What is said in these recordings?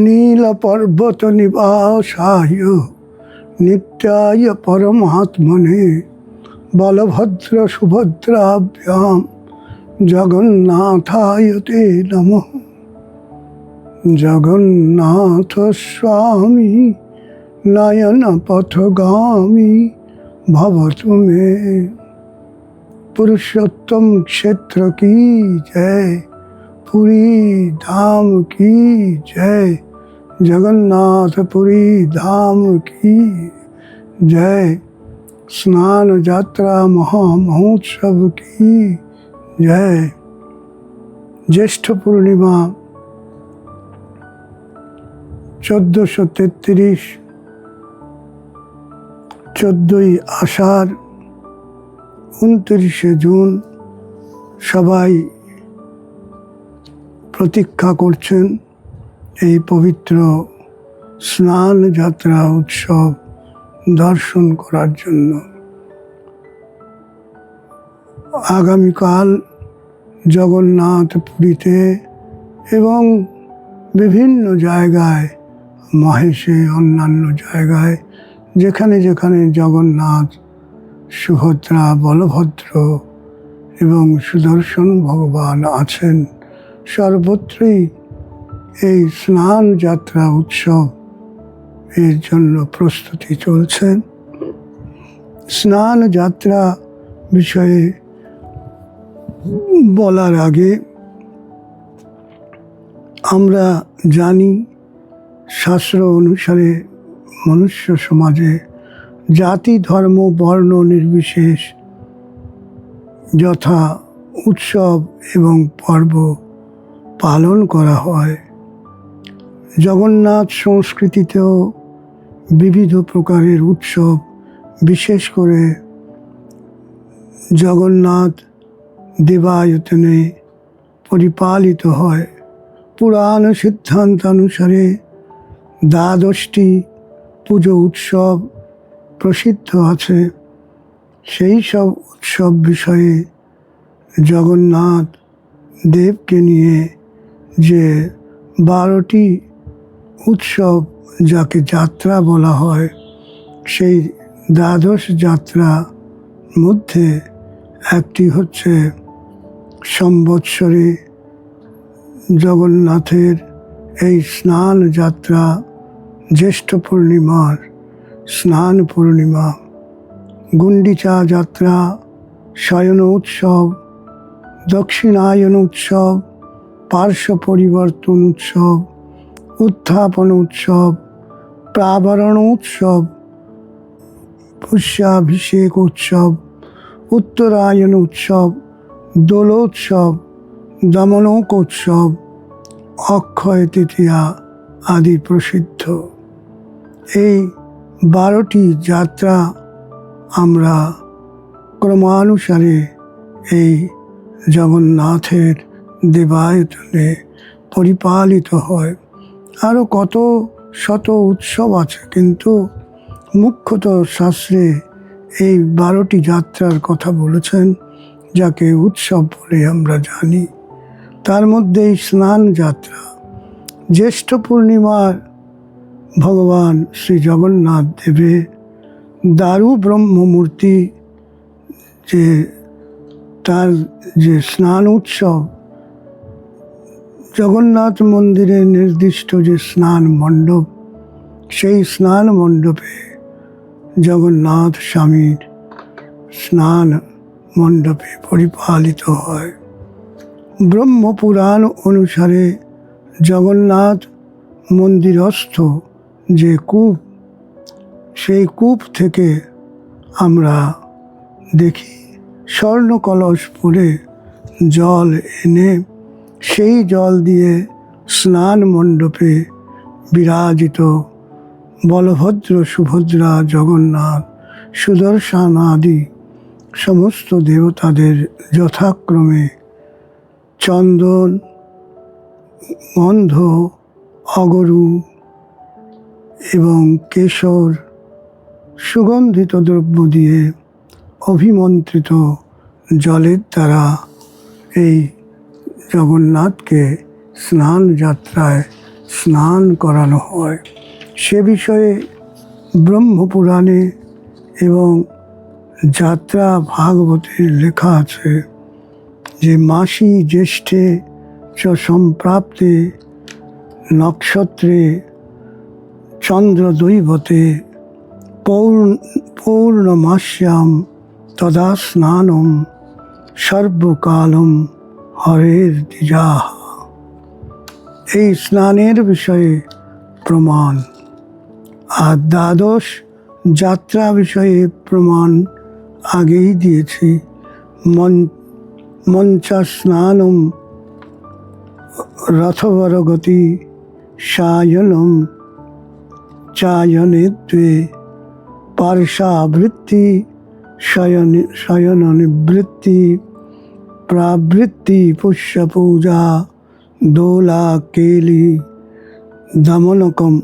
नीलपर्वत निवासाय नित्याय परमात्मने बलभद्र सुभद्राभ्यां जगन्नाथाय ते नमः। जगन्नाथ स्वामी नयन पथगामी भवतु मे। पुरुषोत्तम क्षेत्र की जय, पुरी धाम की जय, जगन्नाथपुरी धाम की जय, स्नान यात्रा महामहोत्सव की जय। ज्येष्ठ पूर्णिमा 1433, 14 आषाढ़, 29 জুন সবাই প্রতীক্ষা করছেন এই পবিত্র স্নান যাত্রা উৎসব দর্শন করার জন্য। আগামীকাল জগন্নাথ পুরীতে এবং বিভিন্ন জায়গায়, মহেশে, অন্যান্য জায়গায় যেখানে যেখানে জগন্নাথ, সুভদ্রা, বলভদ্র এবং সুদর্শন ভগবান আছেন, সর্বত্রই এই স্নান যাত্রা উৎসব এর জন্য প্রস্তুতি চলছে। স্নান যাত্রা বিষয়ে বলার আগে আমরা জানি, শাস্ত্র অনুসারে মনুষ্য সমাজে জাতি, ধর্ম, বর্ণ নির্বিশেষ যথা উৎসব এবং পর্ব পালন করা হয়। জগন্নাথ সংস্কৃতিতেও বিবিধ প্রকারের উৎসব, বিশেষ করে জগন্নাথ দেবায়তনে পরিপালিত হয়। পুরাণ সিদ্ধান্তানুসারে 12টি পুজো উৎসব প্রসিদ্ধ আছে। সেই সব উৎসব বিষয়ে জগন্নাথ দেবকে নিয়ে যে 12টি উৎসব, যাকে যাত্রা বলা হয়, সেই 12 যাত্রা মধ্যে একটি হচ্ছে সম্বৎসরে জগন্নাথের এই স্নান যাত্রা, জ্যৈষ্ঠ পূর্ণিমার স্নান পূর্ণিমা, গুন্ডিচা যাত্রা, শয়ন উৎসব, দক্ষিণায়ন উৎসব, পার্শ্ব পরিবর্তন উৎসব, উত্থাপন উৎসব, প্রাবরণ উৎসব, পুষ্যাভিষেক উৎসব, উত্তরায়ণ উৎসব, দোলোৎসব, দমনক উৎসব, অক্ষয় তৃতীয়া আদি প্রসিদ্ধ। এই 12টি যাত্রা আমরা ক্রমানুসারে এই জগন্নাথের দেবায়তনে পরিপালিত হয়। আরও কত শত উৎসব আছে, কিন্তু মুখ্যত শাস্ত্রে এই 12টি যাত্রার কথা বলেছেন, যাকে উৎসব বলে আমরা জানি। তার মধ্যে স্নান যাত্রা, জ্যৈষ্ঠ পূর্ণিমার ভগবান শ্রী জগন্নাথ দেবের দারু ব্রহ্মমূর্তি যে তার যে স্নান উৎসব, জগন্নাথ মন্দিরে নির্দিষ্ট যে স্নান মণ্ডপ, সেই স্নান মণ্ডপে জগন্নাথ স্বামীর স্নান মণ্ডপে পরিপালিত হয়। ব্রহ্মপুরাণ অনুসারে জগন্নাথ মন্দিরস্থ যে কূপ, সেই কূপ থেকে আমরা দেখি স্বর্ণ কলস ভরে জল এনে সেই জল দিয়ে স্নান মণ্ডপে বিরাজিত বলভদ্র, সুভদ্রা, জগন্নাথ, সুদর্শন আদি সমস্ত দেবতাদের যথাক্রমে চন্দন, গন্ধ, অগরু এবং কেশর সুগন্ধিত দ্রব্য দিয়ে অভিমন্ত্রিত জলের দ্বারা এই জগন্নাথকে স্নান যাত্রায় স্নান করানো হয়। সে বিষয়ে ব্রহ্মপুরাণে এবং যাত্রা ভাগবতে লেখা আছে যে মাসি জ্যেষ্ঠে চ সম্প্রাপ্তে নক্ষত্রে চন্দ্রদৈবতে পৌর্ণমাস্যাম তদা স্নানম সর্বকালম হরের দ্বিজাহ। এই স্নানের বিষয়ে প্রমাণ। আর দ্বাদশ যাত্রা বিষয়ে প্রমাণ আগেই দিয়েছি। মঞ্চা স্নানম রথবরগতি সায়নম চায়নে দ্বে পার্শ্বাবৃত্তি শয়ন নিবৃত্তি প্রাবৃত্তি পুষ্যপূজা দোলা কেলি দমনকম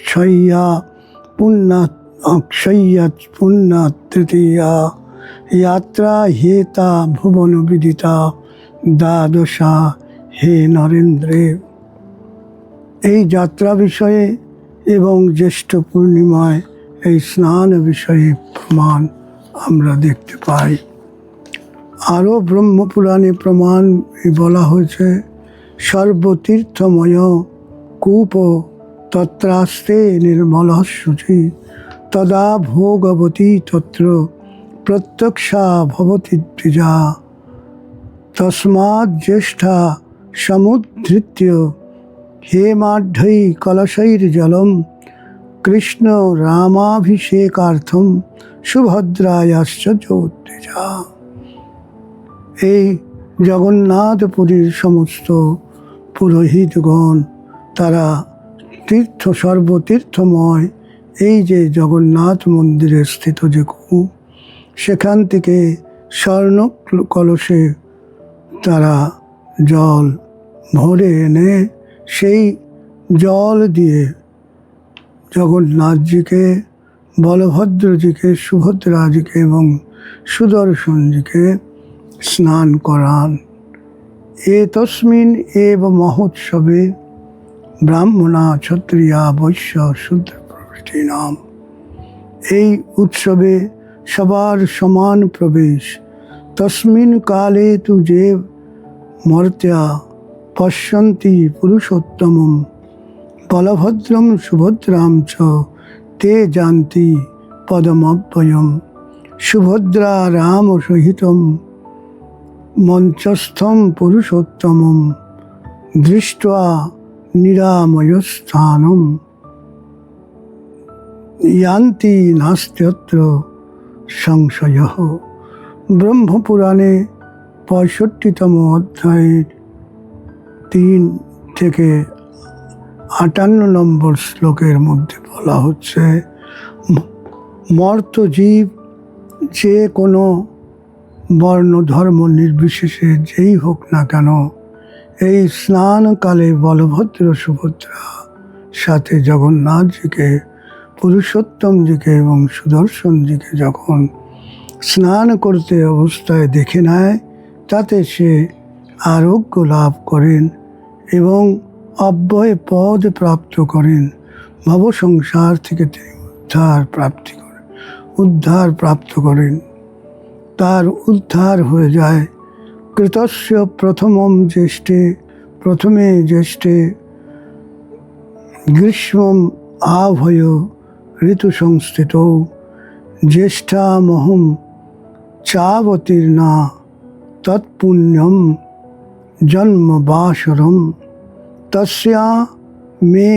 শয়্যা পুণ্য তৃতীয়া যাত্রা হেতা ভুবন বিদিতা দ্বাদশা হে নরেন্দ্রে। এই যাত্রা বিষয়ে এবং জ্যৈষ্ঠ পূর্ণিমায় এই স্নান বিষয়ে প্রমাণ আমরা দেখতে পাই। আরও ব্রহ্মপুরাণে প্রমাণ বলা হয়েছে, সর্বতীর্থময় কূপ তত্রাস্তে নির্মল শুচি তদা ভোগবতী তত্র প্রত্যক্ষা ভবতি দ্বিজা তস্মাৎ জ্যেষ্ঠা সমুদ্ধৃত্য হেমাঢ্যৈ কলশৈর্জলম কৃষ্ণ রামাভিষেকার্থম সুভদ্রায়াশ্চ জ্যোতিজা। এই জগন্নাথপুরীর সমস্ত পুরোহিতগণ তারা সর্বতীর্থময় এই যে জগন্নাথ মন্দিরে স্থিত যে কূপ, সেখান থেকে স্বর্ণ কলসে তারা জল ভরে এনে সেই জল দিয়ে জগন্নাথজিকে, বলভদ্রজিকে, সুভদ্রাজিকে এবং সুদর্শনজিকে স্নান করান। এতস্মিন এব মহোৎসবে ব্রাহ্মণা, ক্ষত্রিয়া, বৈশ্য, শূদ্র প্রভৃতি নাম। এই উৎসবে সবার সমান প্রবেশ। তস্মিন কালে তু যে মর্ত্যা পশ্যন্তি পুরুষোত্তমম বলভদ্রম সুভদ্রাম চ তে জানতি পদমব্যয়ম সুভদ্রা রাম সহিতম মঞ্চস্থম পুরুষোত্তমম দৃष्ट्वा নিরাময়স্থানম ইয়ান্তি নাস্ত্যত্র সংশয়ঃ। ব্রহ্মপুরাণে 65তম অধ্যায়ের 3 থেকে 58 নম্বর শ্লোকের মধ্যে বলা হচ্ছে, মর্তজীব যে কোনো বর্ণ ধর্ম নির্বিশেষে যেই হোক না কেন, এই স্নানকালে বলভদ্র সুভদ্রা সাথে জগন্নাথজিকে, পুরুষোত্তমজিকে এবং সুদর্শনজিকে যখন স্নান করতে অবস্থায় দেখে নেয়, তাতে সে আরোগ্য লাভ করেন এবং অব্যয় পদ প্রাপ্ত করেন। ভব সংসার থেকে তিনি উদ্ধার প্রাপ্ত করেন। তার উদ্ধার হয়ে যায়। কৃতস্য প্রথমে জ্যেষ্ঠে গ্রীষ্মম আভয় ঋতু সংস্থিত জ্যেষ্ঠামহম চাবতীর্ণা তৎপুণ্যম জন্মবাসরম তস্যা মে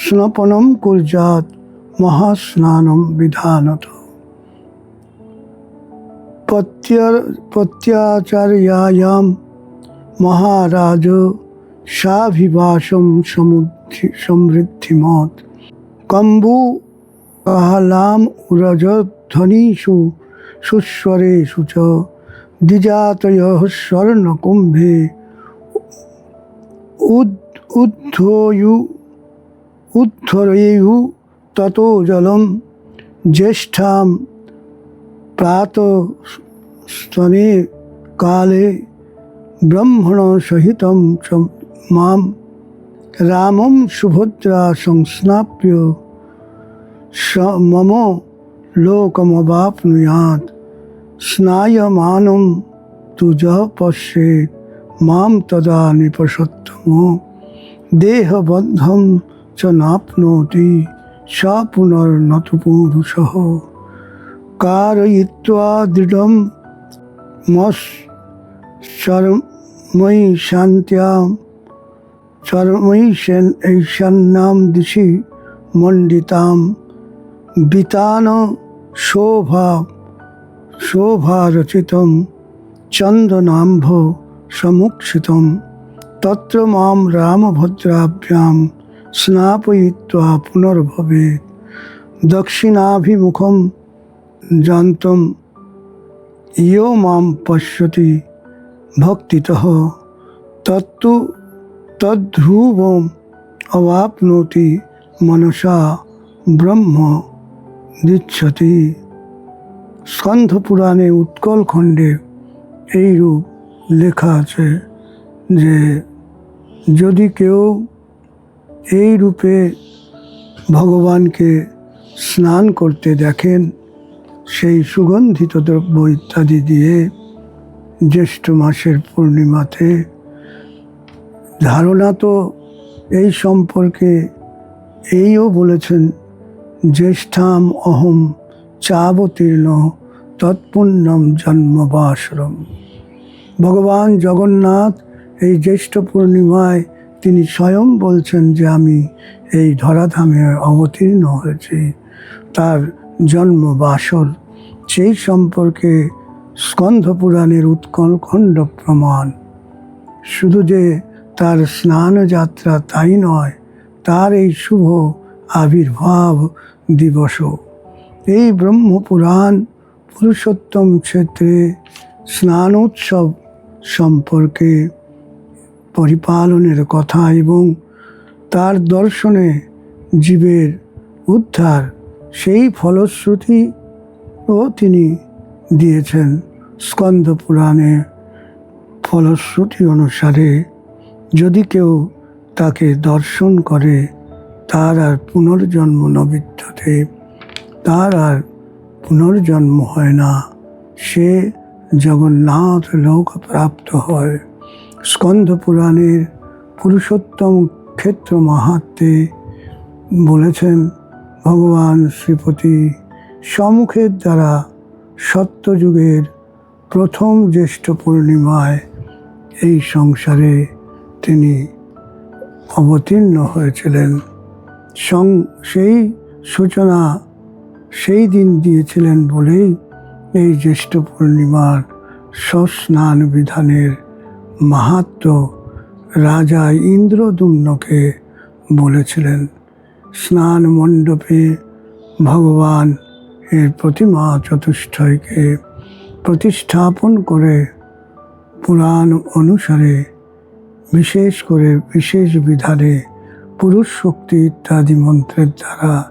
স্নপনম কুর্যাৎ মহাস্নানম বিধানত। পত্যাচার্যায়াম মহারাজ সাভিবাসম সমৃদ্ধিমত কম্বু কাহলাম উরজধ্বনিষু সুস্বরেষু চ দ্বিজাতয়ঃ স্বর্ণকুম্ভে উদ্ধরেয়ু ততো জলম জ্যেষ্ঠাম প্রাতঃস্তনে কালে ব্রহ্মণ সহিতম চ মাম রামম সুভদ্রা সংস্নাপ্য মম লোকমবাপ্নুয়াৎ স্নায়মানম তু যঃ পশ্যেৎ মাম তদা নৃপসত্তম দেহবদ্ধম চ নাপ্নোতি স পুনর্নতু পুরুষঃ কারয়িত্বা দৃঢ়ম চরময়ী ঈশান্যাম দিশি মণ্ডিতাম বিতান শোভারচিতম চন্দনাম্ভ সমুক্ষিতম তত্র মাম রামভদ্রাভ্যাম স্নাপয়িত্বা পুনর্ভবেৎ দক্ষিণাভিমুখম জান্তম ইয়ো মাম পশ্যতি ভক্তিতঃ তত্তু তদ্ধ্রুবম অবাপ্নোতি মনসা ব্রহ্ম দিচ্ছতি। স্কন্ধ পুরাণে উৎকল খণ্ডে এইরূপ লেখা আছে যে যদি কেউ এই রূপে ভগবানকে স্নান করতে দেখেন, সেই সুগন্ধিত দ্রব্য ইত্যাদি দিয়ে জ্যৈষ্ঠ মাসের পূর্ণিমাতে, ধারণা তো এই সম্পর্কে এইও বলেছেন জ্যেষ্ঠাম অহম চাবতীর্ণ তৎপুণ্যম জন্মবাসরম। ভগবান জগন্নাথ এই জ্যৈষ্ঠ পূর্ণিমায় তিনি স্বয়ং বলছেন যে আমি এই ধরাধামে অবতীর্ণ হয়েছি, তার জন্মবাসর, সেই সম্পর্কে স্কন্ধ পুরাণের উৎকল খণ্ড প্রমাণ। শুধু যে তার স্নান যাত্রা তাই নয়, তার এই শুভ আবির্ভাব দিবসও। এই ব্রহ্মপুরাণ পুরুষোত্তম ক্ষেত্রে স্নানোৎসব সম্পর্কে পরিপালনের কথা এবং তার দর্শনে জীবের উদ্ধার, সেই ফলশ্রুতিও তিনি দিয়েছেন। স্কন্দ পুরাণে ফলশ্রুতি অনুসারে যদি কেউ তাকে দর্শন করে, তার আর পুনর্জন্ম ন বিদ্যতে, তার আর পুনর্জন্ম হয় না, সে জগন্নাথ লোক প্রাপ্ত হয়। স্কন্ধ পুরাণের পুরুষোত্তম ক্ষেত্র মাহাত্ম্যে বলেছেন ভগবান শ্রীপতি সম্মুখের দ্বারা সত্যযুগের প্রথম জ্যৈষ্ঠ পূর্ণিমায় এই সংসারে তিনি অবতীর্ণ হয়েছিলেন। সেই সূচনা সেই দিন দিয়েছিলেন বলেই এই জ্যৈষ্ঠ পূর্ণিমার স্বস্নান বিধানের মাহাত্ম্য রাজা ইন্দ্রদ্যুম্নকে বলেছিলেন। স্নান মণ্ডপে ভগবান এর প্রতিমা চতুষ্টয়কে প্রতিস্থাপন করে পুরাণ অনুসারে বিশেষ করে বিশেষ বিধানে পুরুষ শক্তি ইত্যাদি মন্ত্রের দ্বারা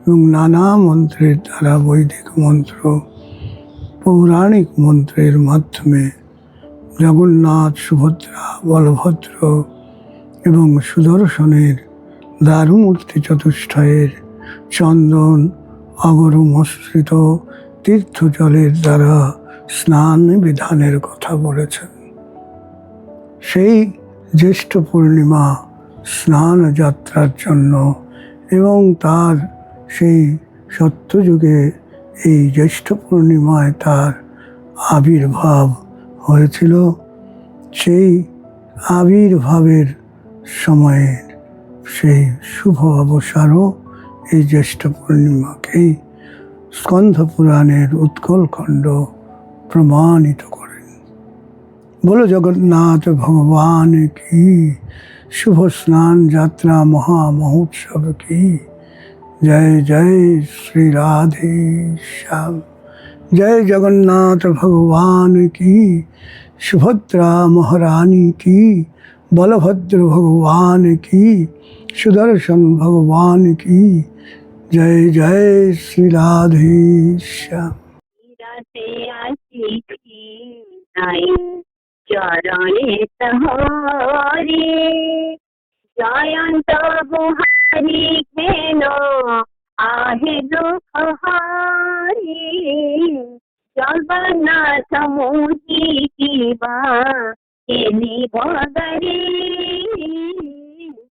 এবং নানা মন্ত্রের দ্বারা, বৈদিক মন্ত্র, পৌরাণিক মন্ত্রের মাধ্যমে জগন্নাথ, সুভদ্রা, বলভদ্র এবং সুদর্শনের দারুমূর্তি চতুষ্টয়ের চন্দন অগরমশ্রিত তীর্থ জলের দ্বারা স্নান বিধানের কথা বলেছেন। সেই জ্যৈষ্ঠ পূর্ণিমা স্নান যাত্রার জন্য এবং তার সেই সত্যযুগে এই জ্যৈষ্ঠ পূর্ণিমায় তার আবির্ভাব হয়েছিল। সেই আবির্ভাবের সময়ের সেই শুভ অবসরও এই জ্যৈষ্ঠ পূর্ণিমাকেই স্কন্ধ পুরাণের উৎকলখণ্ড প্রমাণিত করেন। বলো জগন্নাথ ভগবান কি, শুভ স্নান যাত্রা মহা মহোৎসব কি, জয় জয় শ্রী রাধে শ্যাম। जय जगन्नाथ भगवान की, सुभद्रा महारानी की, बलभद्र भगवान की, सुदर्शन भगवान की, जय जय श्री राधे श्याम। चरणे तहारे जयंत गुहारी खेन आहे दुख हारी, जगन्नाथ मोदी की बा बगरी।